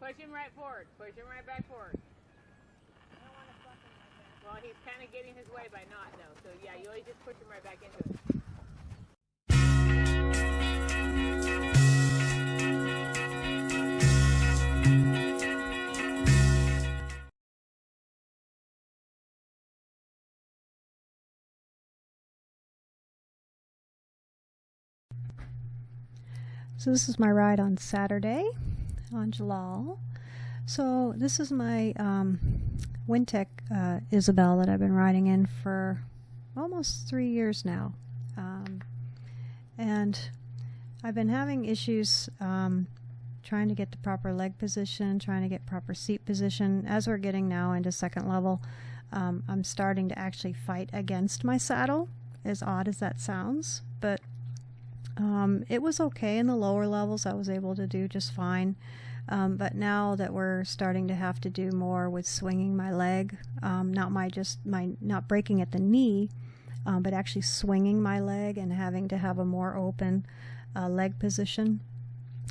Push him right forward. Push him right back forward. I don't want to fuck him like that. Well, he's kind of getting his way by not, though. So, yeah, you always just push him right back into it. So this is my ride on Saturday on Jalaal. So this is my Wintec Isabel that I've been riding in for almost 3 years now. And I've been having issues trying to get the proper leg position, trying to get proper seat position. As we're getting now into second level, I'm starting to actually fight against my saddle, as odd as that sounds. But it was okay in the lower levels. I was able to do just fine. But now that we're starting to have to do more with swinging my leg, not breaking at the knee, but actually swinging my leg and having to have a more open leg position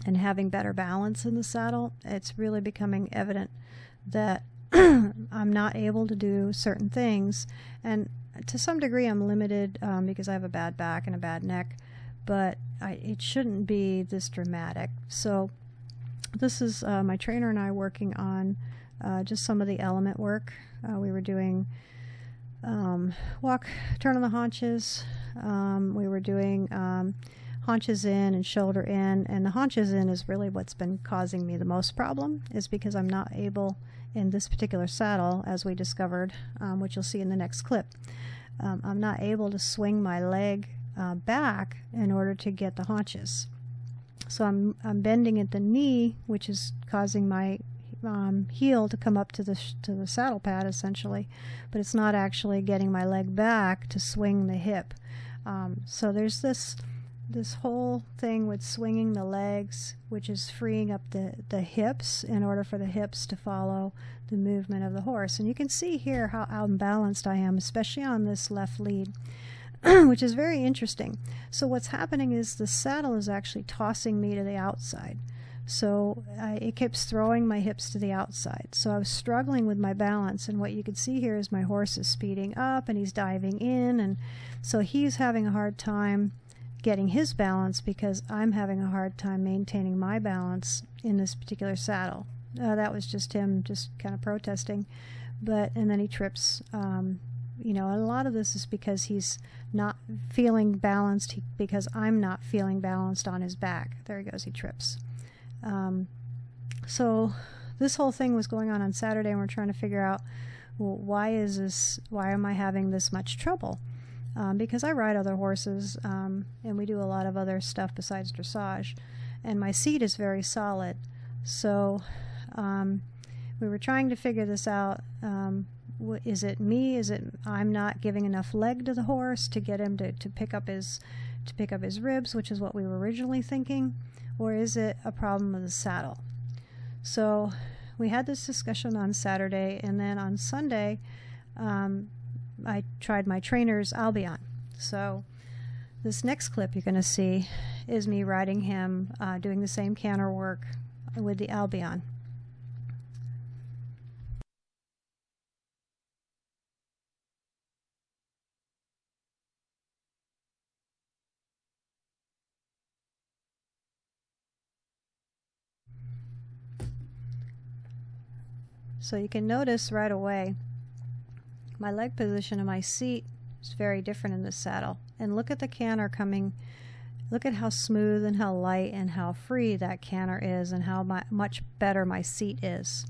and having better balance in the saddle, it's really becoming evident that I'm not able to do certain things. And to some degree I'm limited because I have a bad back and a bad neck, but it shouldn't be this dramatic. So this is my trainer and I working on just some of the element work. We were doing walk, turn on the haunches. We were doing haunches in and shoulder in, and the haunches in is really what's been causing me the most problem, is because I'm not able in this particular saddle, as we discovered, which you'll see in the next clip. I'm not able to swing my leg back in order to get the haunches. So I'm bending at the knee, which is causing my heel to come up to the saddle pad essentially, but it's not actually getting my leg back to swing the hip. So there's this whole thing with swinging the legs, which is freeing up the hips in order for the hips to follow the movement of the horse. And you can see here how unbalanced I am, especially on this left lead, which is very interesting. So what's happening is the saddle is actually tossing me to the outside. So it keeps throwing my hips to the outside. So I was struggling with my balance, and what you can see here is my horse is speeding up and he's diving in, and so he's having a hard time getting his balance because I'm having a hard time maintaining my balance in this particular saddle. That was just him just kind of protesting, and then he trips. You know, and a lot of this is because he's not feeling balanced, because I'm not feeling balanced on his back. There he goes, he trips. So this whole thing was going on Saturday, and we're trying to figure out, well, why am I having this much trouble? Because I ride other horses, and we do a lot of other stuff besides dressage, and my seat is very solid. So we were trying to figure this out. Is it me? Is it I'm not giving enough leg to the horse to get him to pick up his ribs, which is what we were originally thinking, or is it a problem with the saddle? So we had this discussion on Saturday, and then on Sunday I tried my trainer's Albion. So this next clip you're going to see is me riding him, doing the same canter work with the Albion. So you can notice right away my leg position and my seat is very different in this saddle. And look at the canter coming. Look at how smooth and how light and how free that canter is, and how much better my seat is.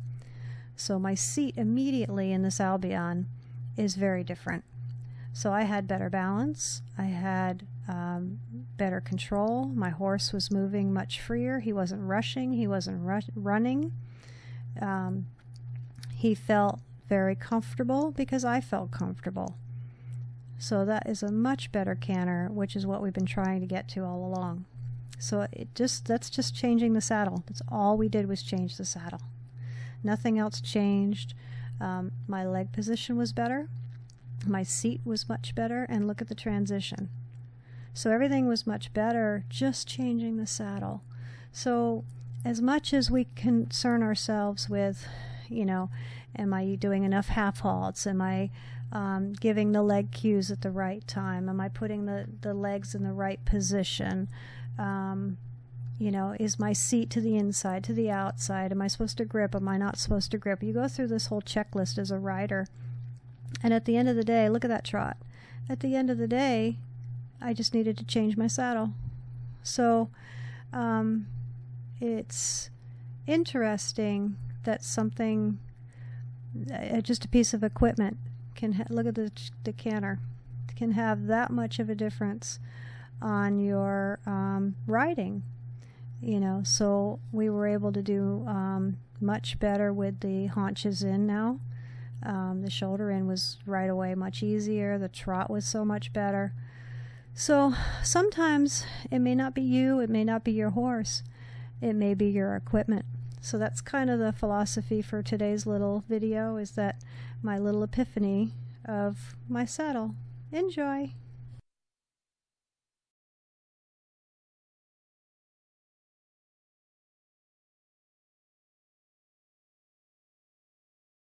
So my seat immediately in this Albion is very different. So I had better balance. I had better control. My horse was moving much freer. He wasn't rushing. He wasn't running. He felt very comfortable because I felt comfortable. So that is a much better canter, which is what we've been trying to get to all along. So that's just changing the saddle. That's all we did, was change the saddle. Nothing else changed. My leg position was better. My seat was much better, and look at the transition. So everything was much better, just changing the saddle. So as much as we concern ourselves with, you know, am I doing enough half halts? Am I giving the leg cues at the right time? Am I putting the legs in the right position? You know, is my seat to the inside, to the outside? Am I supposed to grip? Am I not supposed to grip? You go through this whole checklist as a rider. And at the end of the day, look at that trot. At the end of the day, I just needed to change my saddle. So it's interesting that something, just a piece of equipment, can look at the canter, can have that much of a difference on your riding. You know, so we were able to do much better with the haunches in now. The shoulder in was right away much easier. The trot was so much better. So sometimes it may not be you, it may not be your horse, it may be your equipment. So that's kind of the philosophy for today's little video, is that my little epiphany of my saddle. Enjoy!